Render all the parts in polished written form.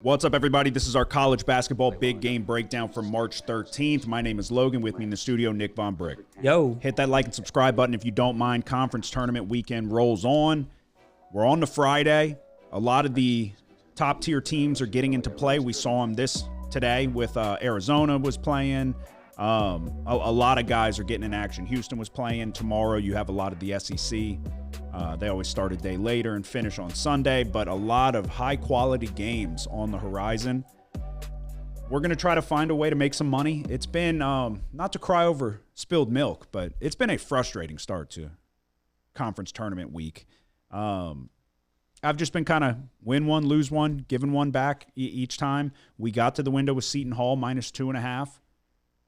What's up, everybody? This is our college basketball big game breakdown for March 13th. My name is Logan. With me in the studio, Nick Von Brick. Yo. Hit that like and subscribe button if you don't mind. Conference tournament weekend rolls on. We're on to Friday. A lot of the top-tier teams are getting into play. We saw them today with Arizona was playing. A lot of guys are getting in action. Houston was playing. Tomorrow you have a lot of the SEC. They always start a day later and finish on Sunday, but a lot of high-quality games on the horizon. We're going to try to find a way to make some money. It's been, not to cry over spilled milk, but it's been a frustrating start to conference tournament week. I've just been kind of win one, lose one, giving one back each time. We got to the window with Seton Hall -2.5.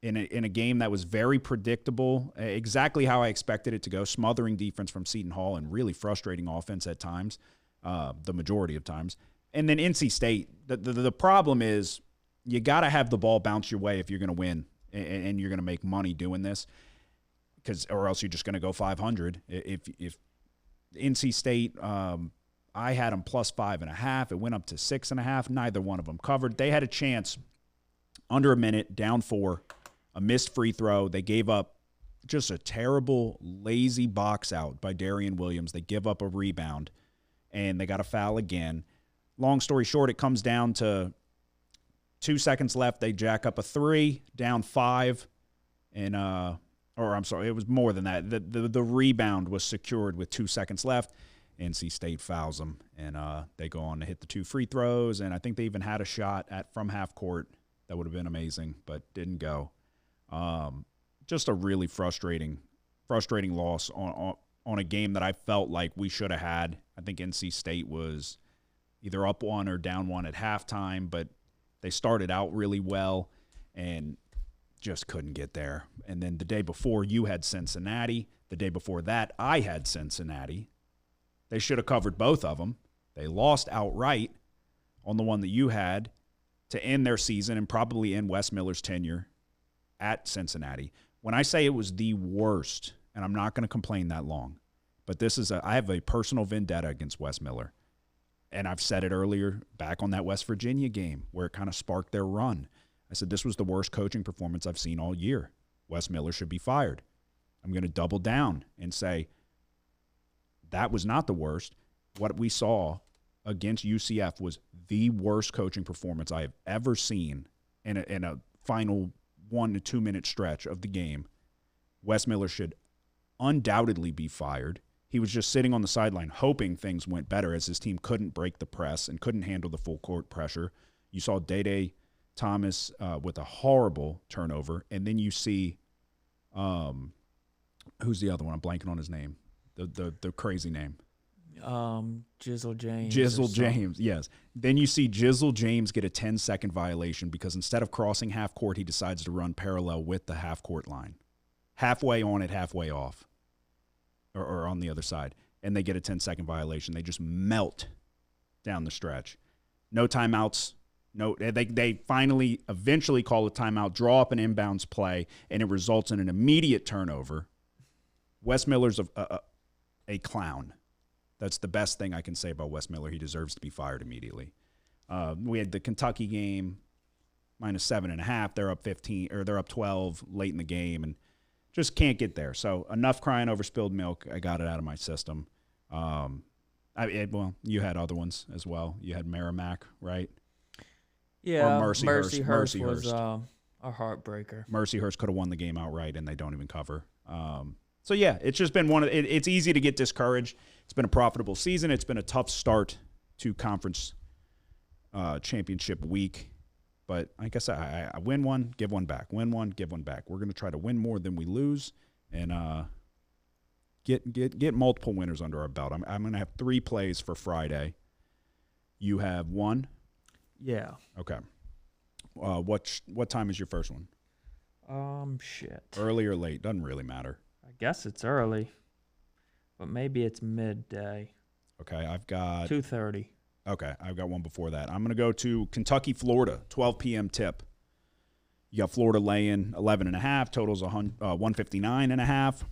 In a game that was very predictable, exactly how I expected it to go, smothering defense from Seton Hall and really frustrating offense at times, the majority of times. And then NC State, the problem is you got to have the ball bounce your way if you're going to win and you're going to make money doing this, or else you're just going to go 500. If NC State, I had them +5.5. It went up to 6.5. Neither one of them covered. They had a chance under a minute, down 4. A missed free throw. They gave up just a terrible, lazy box out by Darian Williams. They give up a rebound, and they got a foul again. Long story short, it comes down to 2 seconds left. They jack up a 3, down 5, and I'm sorry, it was more than that. The rebound was secured with 2 seconds left. NC State fouls them, and they go on to hit the 2 free throws, and I think they even had a shot from half court that would have been amazing, but didn't go. Just a really frustrating loss on a game that I felt like we should have had. I think NC State was either up 1 or down 1 at halftime, but they started out really well and just couldn't get there. And then the day before, you had Cincinnati. The day before that, I had Cincinnati. They should have covered both of them. They lost outright on the one that you had to end their season and probably end Wes Miller's tenure at Cincinnati. When I say it was the worst, and I'm not going to complain that long, but I have a personal vendetta against Wes Miller. And I've said it earlier back on that West Virginia game where it kind of sparked their run. I said this was the worst coaching performance I've seen all year. Wes Miller should be fired. I'm going to double down and say that was not the worst. What we saw against UCF was the worst coaching performance I have ever seen in a final 1 to 2 minute stretch of the game. Wes Miller should undoubtedly be fired. He was just sitting on the sideline hoping things went better as his team couldn't break the press and couldn't handle the full court pressure. You saw Day Thomas with a horrible turnover, and then you see who's the other one? I'm blanking on his name. The crazy name. Jizzle James. Jizzle James, yes. Then you see Jizzle James get a 10-second violation because instead of crossing half court, he decides to run parallel with the half court line. Halfway on it, halfway off. Or on the other side. And they get a 10-second violation. They just melt down the stretch. No timeouts. No, they eventually call a timeout, draw up an inbounds play, and it results in an immediate turnover. Wes Miller's a clown. That's the best thing I can say about Wes Miller. He deserves to be fired immediately. We had the Kentucky game, -7.5. They're up 15 or they're up 12 late in the game, and just can't get there. So enough crying over spilled milk. I got it out of my system. Well, you had other ones as well. You had Merrimack, right? Yeah, or Mercyhurst was a heartbreaker. Mercyhurst could have won the game outright, and they don't even cover. So yeah, it's just been it's easy to get discouraged. It's been a profitable season. It's been a tough start to conference championship week. But like I said, I win one, give one back. Win one, give one back. We're going to try to win more than we lose and get multiple winners under our belt. I'm going to have 3 plays for Friday. You have 1? Yeah. Okay. What time is your first one? Shit. Early or late? Doesn't really matter. I guess it's early, but maybe it's midday. Okay, I've got 2:30. Okay, I've got one before that. I'm going to go to Kentucky, Florida, 12 p.m. tip. You got Florida laying 11.5, totals 159.5.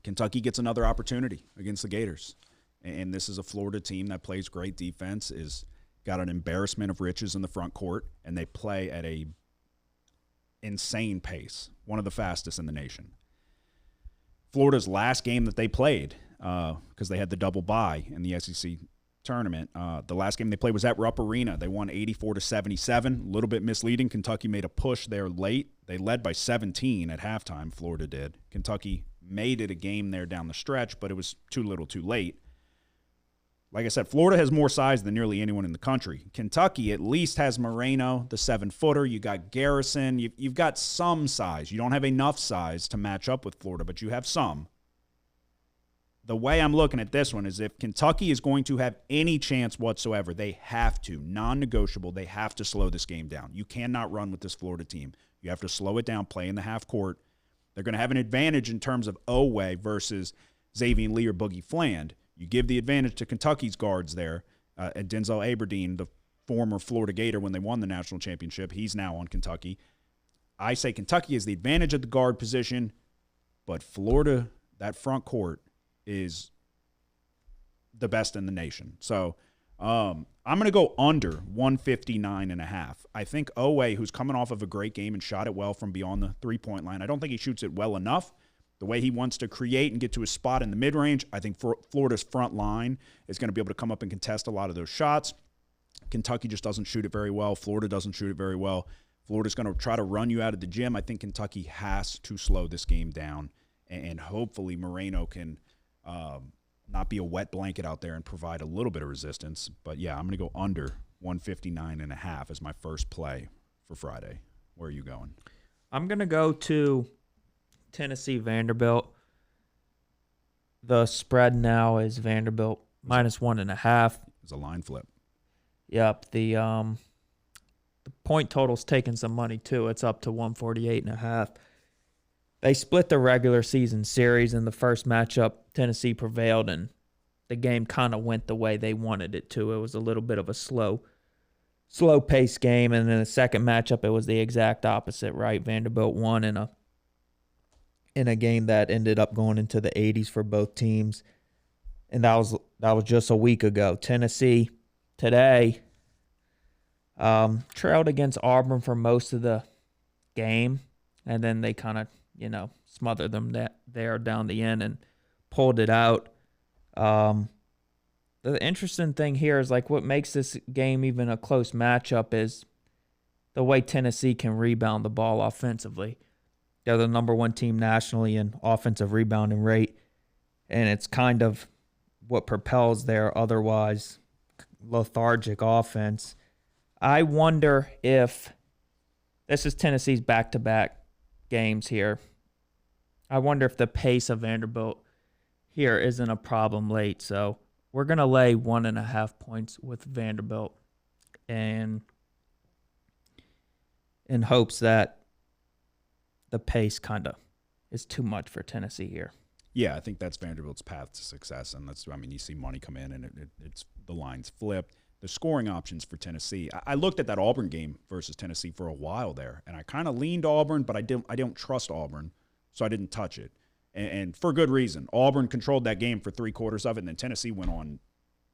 Kentucky gets another opportunity against the Gators. And this is a Florida team that plays great defense, is got an embarrassment of riches in the front court, and they play at a insane pace, one of the fastest in the nation. Florida's last game that they played, because they had the double bye in the SEC tournament, the last game they played was at Rupp Arena. They won 84-77, a little bit misleading. Kentucky made a push there late. They led by 17 at halftime, Florida did. Kentucky made it a game there down the stretch, but it was too little too late. Like I said, Florida has more size than nearly anyone in the country. Kentucky at least has Moreno, the 7-footer. You got Garrison. You've got some size. You don't have enough size to match up with Florida, but you have some. The way I'm looking at this one is if Kentucky is going to have any chance whatsoever, they have to, non-negotiable, they have to slow this game down. You cannot run with this Florida team. You have to slow it down, play in the half court. They're going to have an advantage in terms of Oweh versus Xavier Lee or Boogie Fland. You give the advantage to Kentucky's guards there. And Denzel Aberdeen, the former Florida Gator when they won the national championship, he's now on Kentucky. I say Kentucky has the advantage at the guard position, but Florida, that front court, is the best in the nation. So I'm going to go under 159.5. I think Oweh, who's coming off of a great game and shot it well from beyond the three-point line, I don't think he shoots it well enough. The way he wants to create and get to his spot in the mid-range, I think Florida's front line is going to be able to come up and contest a lot of those shots. Kentucky just doesn't shoot it very well. Florida doesn't shoot it very well. Florida's going to try to run you out of the gym. I think Kentucky has to slow this game down, and hopefully Moreno can not be a wet blanket out there and provide a little bit of resistance. But, yeah, I'm going to go under 159.5 as my first play for Friday. Where are you going? I'm going to go to Tennessee Vanderbilt. The spread now is Vanderbilt minus 1.5. It's a line flip. Yep. The point total's taking some money too. It's up to 148.5. They split the regular season series. In the first matchup, Tennessee prevailed, and the game kind of went the way they wanted it to. It was a little bit of a slow-paced game, and in the second matchup, it was the exact opposite, right? Vanderbilt won in a game that ended up going into the 80s for both teams, and that was just a week ago. Tennessee today trailed against Auburn for most of the game, and then they kind of smothered them there down the end and pulled it out. The interesting thing here is what makes this game even a close matchup is the way Tennessee can rebound the ball offensively. They're the number one team nationally in offensive rebounding rate, and it's kind of what propels their otherwise lethargic offense. I wonder if this is Tennessee's back-to-back games here. I wonder if the pace of Vanderbilt here isn't a problem late. So we're going to lay 1.5 points with Vanderbilt and in hopes that the pace kind of is too much for Tennessee here. Yeah, I think that's Vanderbilt's path to success, and you see money come in, and it's the lines flipped. The scoring options for Tennessee. I looked at that Auburn game versus Tennessee for a while there, and I kind of leaned Auburn, but I don't trust Auburn, so I didn't touch it, and for good reason. Auburn controlled that game for 3/4 of it, and then Tennessee went on.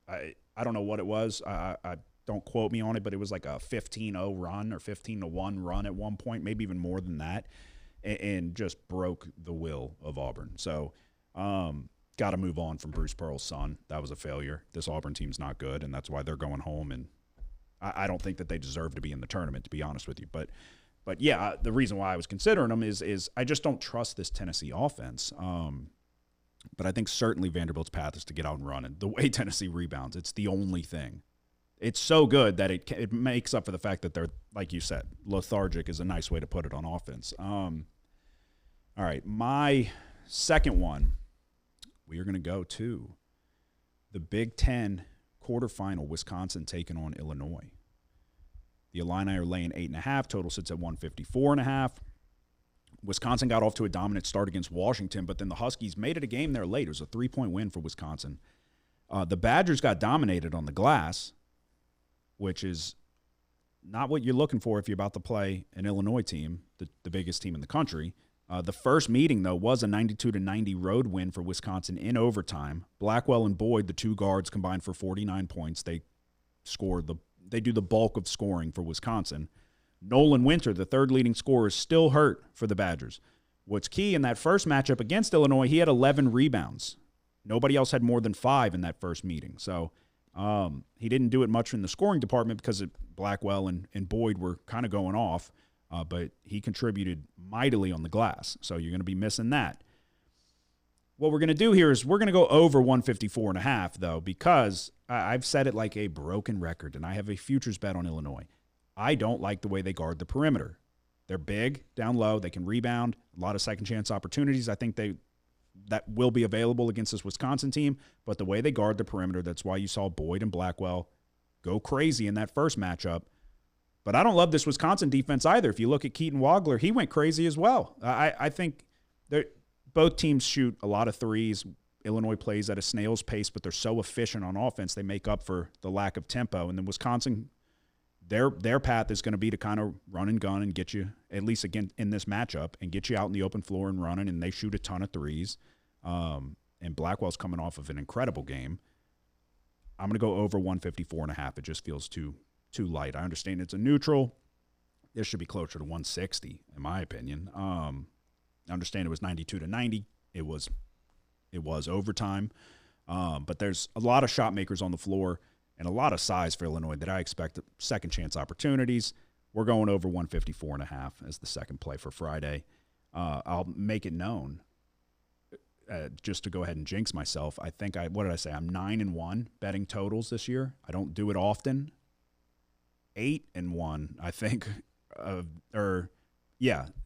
I don't know what it was. I don't quote me on it, but it was like a 15-0 run or 15-1 run at one point, maybe even more than that, and just broke the will of Auburn. So. Got to move on from Bruce Pearl's son. That was a failure. This Auburn team's not good, and that's why they're going home. And I don't think that they deserve to be in the tournament, to be honest with you. But yeah, the reason why I was considering them is I just don't trust this Tennessee offense. But I think certainly Vanderbilt's path is to get out and run. And the way Tennessee rebounds, it's the only thing. It's so good that it makes up for the fact that they're, like you said, lethargic is a nice way to put it on offense. All right, my second one. We are going to go to the Big Ten quarterfinal, Wisconsin taking on Illinois. The Illini are laying 8.5. Total sits at 154.5. Wisconsin got off to a dominant start against Washington, but then the Huskies made it a game there late. It was a 3-point win for Wisconsin. The Badgers got dominated on the glass, which is not what you're looking for if you're about to play an Illinois team, the biggest team in the country. The first meeting, though, was a 92-90 road win for Wisconsin in overtime. Blackwell and Boyd, the two guards, combined for 49 points. They scored the they do the bulk of scoring for Wisconsin. Nolan Winter, the third leading scorer, is still hurt for the Badgers. What's key in that first matchup against Illinois, he had 11 rebounds. Nobody else had more than 5 in that first meeting. So he didn't do it much in the scoring department because Blackwell and Boyd were kind of going off, but he contributed mightily on the glass. So you're going to be missing that. What we're going to do here is we're going to go over 154.5, though, because I've said it like a broken record, and I have a futures bet on Illinois. I don't like the way they guard the perimeter. They're big, down low. They can rebound. A lot of second-chance opportunities. I think that will be available against this Wisconsin team, but the way they guard the perimeter, that's why you saw Boyd and Blackwell go crazy in that first matchup. But I don't love this Wisconsin defense either. If you look at Keaton Wagler, he went crazy as well. I think both teams shoot a lot of threes. Illinois plays at a snail's pace, but they're so efficient on offense, they make up for the lack of tempo. And then Wisconsin, their path is going to be to kind of run and gun and get you, at least again in this matchup, and get you out in the open floor and running, and they shoot a ton of threes. And Blackwell's coming off of an incredible game. I'm going to go over 154.5. It just feels too light. I understand it's a neutral. This should be closer to 160, in my opinion. I understand it was 92-90. It was overtime. But there's a lot of shot makers on the floor and a lot of size for Illinois that I expect second chance opportunities. We're going over 154.5 as the second play for Friday. I'll make it known, just to go ahead and jinx myself. I think what did I say? I'm 9-1 betting totals this year. I don't do it often. 8-1, I think, I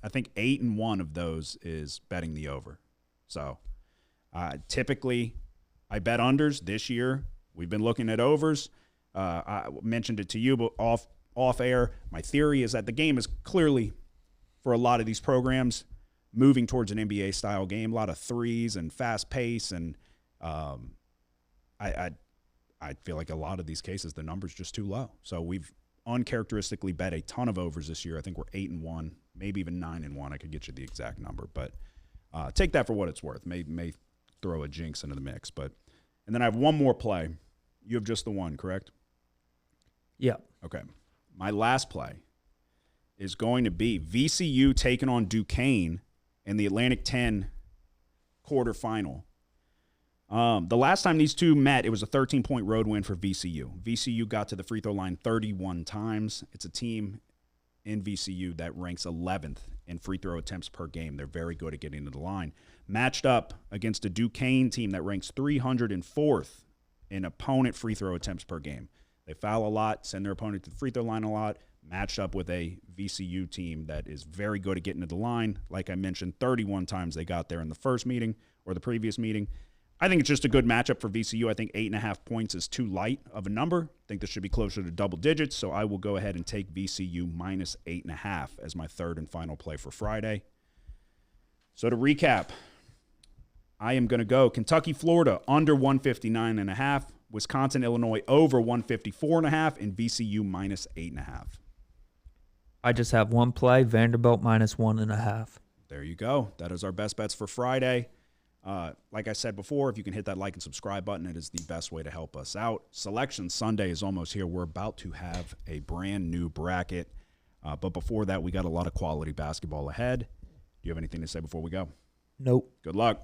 think 8-1 of those is betting the over. So typically I bet unders. This year we've been looking at overs. I mentioned it to you, but off air, my theory is that the game is clearly, for a lot of these programs, moving towards an NBA style game. A lot of threes and fast pace, and I feel like a lot of these cases the number's just too low. So we've uncharacteristically bet a ton of overs this year. I think we're 8-1, maybe even 9-1. I could get you the exact number, but take that for what it's worth. May throw a jinx into the mix, and then I have one more play. You have just the one, correct? Yeah. Okay. My last play is going to be VCU taking on Duquesne in the Atlantic 10 quarterfinal. The last time these two met, it was a 13-point road win for VCU. VCU got to the free throw line 31 times. It's a team in VCU that ranks 11th in free throw attempts per game. They're very good at getting to the line. Matched up against a Duquesne team that ranks 304th in opponent free throw attempts per game. They foul a lot, send their opponent to the free throw line a lot, matched up with a VCU team that is very good at getting to the line. Like I mentioned, 31 times they got there in the first meeting or the previous meeting. I think it's just a good matchup for VCU. I think 8.5 points is too light of a number. I think this should be closer to double digits, so I will go ahead and take VCU minus 8.5 as my third and final play for Friday. So to recap, I am going to go Kentucky, Florida, under 159.5, Wisconsin, Illinois, over 154.5, and VCU minus 8.5. I just have one play, Vanderbilt minus 1.5. There you go. That is our best bets for Friday. Like I said before, if you can hit that like and subscribe button, it is the best way to help us out. Selection Sunday is almost here. We're about to have a brand new bracket. But before that, we got a lot of quality basketball ahead. Do you have anything to say before we go? Nope. Good luck.